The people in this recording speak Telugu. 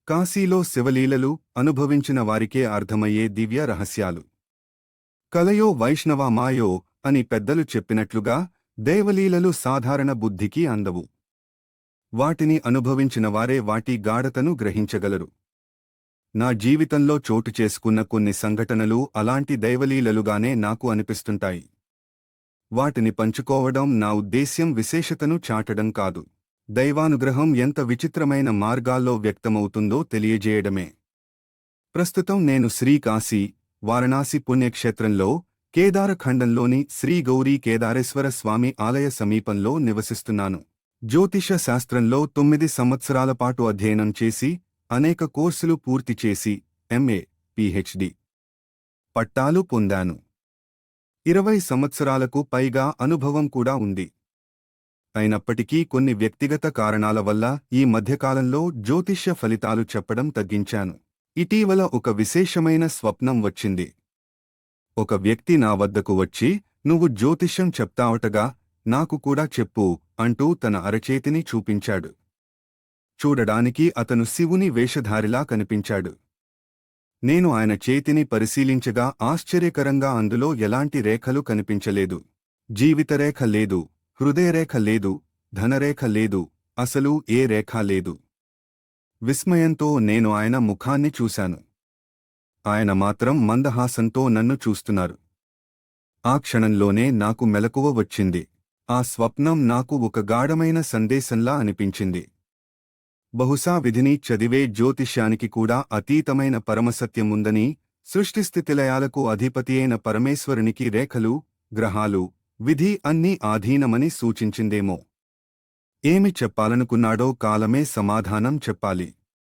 కాశీలో శివలీలలు అనుభవించిన వారికే అర్థమయ్యే దివ్య రహస్యాలు. కలయో వైష్ణవ మాయో అని పెద్దలు చెప్పినట్లుగా దైవలీలలు సాధారణ బుద్ధికి అందవు. వాటిని అనుభవించిన వారే వాటి గాఢతను గ్రహించగలరు. నా జీవితంలో చోటు చేసుకున్న కొన్ని సంఘటనలు అలాంటి దైవలీలలుగానే నాకు అనిపిస్తుంటాయి. వాటిని పంచుకోవడం నా ఉద్దేశ్యం విశేషతను చాటడం కాదు. దైవానుగ్రహం ఎంత విచిత్రమైన మార్గాల్లో వ్యక్తమవుతుందో తెలియజేయడమే. ప్రస్తుతం నేను శ్రీకాశీ, వారణాసి పుణ్యక్షేత్రంలో కేదారఖండంలోని శ్రీ గౌరీ కేదారేశ్వర స్వామి ఆలయ సమీపంలో నివసిస్తున్నాను. జ్యోతిష శాస్త్రంలో 9 సంవత్సరాల పాటు అధ్యయనం చేసి, అనేక కోర్సులు పూర్తి చేసి ఎంఏ, పిహెచ్డి పట్టాలు పొందాను. 20 సంవత్సరాలకు పైగా అనుభవం కూడా ఉంది. అయినప్పటికీ కొన్ని వ్యక్తిగత కారణాల వల్ల ఈ మధ్యకాలంలో జ్యోతిష్య ఫలితాలు చెప్పడం తగ్గించాను. ఇటీవల ఒక విశేషమైన స్వప్నం వచ్చింది. ఒక వ్యక్తి నా వద్దకు వచ్చి, "నువ్వు జ్యోతిష్యం చెప్తావటగా, నాకు కూడా చెప్పు" అంటూ తన అరచేతిని చూపించాడు. చూడడానికి అతను శివుని వేషధారిలా కనిపించాడు. నేను ఆయన చేతిని పరిశీలించగా ఆశ్చర్యకరంగా అందులో ఎలాంటి రేఖలు కనిపించలేదు. జీవితరేఖ లేదు, హృదయరేఖ లేదు, ధనరేఖ లేదు, అసలు ఏ రేఖా లేదు. విస్మయంతో నేను ఆయన ముఖాన్ని చూశాను. ఆయన మాత్రం మందహాసంతో నన్ను చూస్తున్నారు. ఆ క్షణంలోనే నాకు మెలకువ వచ్చింది. ఆ స్వప్నం నాకు ఒక గాఢమైన సందేశంలా అనిపించింది. బహుశా విధిని చదివే జ్యోతిష్యానికి కూడా అతీతమైన పరమసత్యముందని, సృష్టిస్థితిలయాలకు అధిపతియైన పరమేశ్వరునికి రేఖలు, గ్రహాలు, విధి అన్నీ ఆధీనమని సూచించిందేమో. ఏమి చెప్పాలనుకున్నాడో కాలమే సమాధానం చెప్పాలి.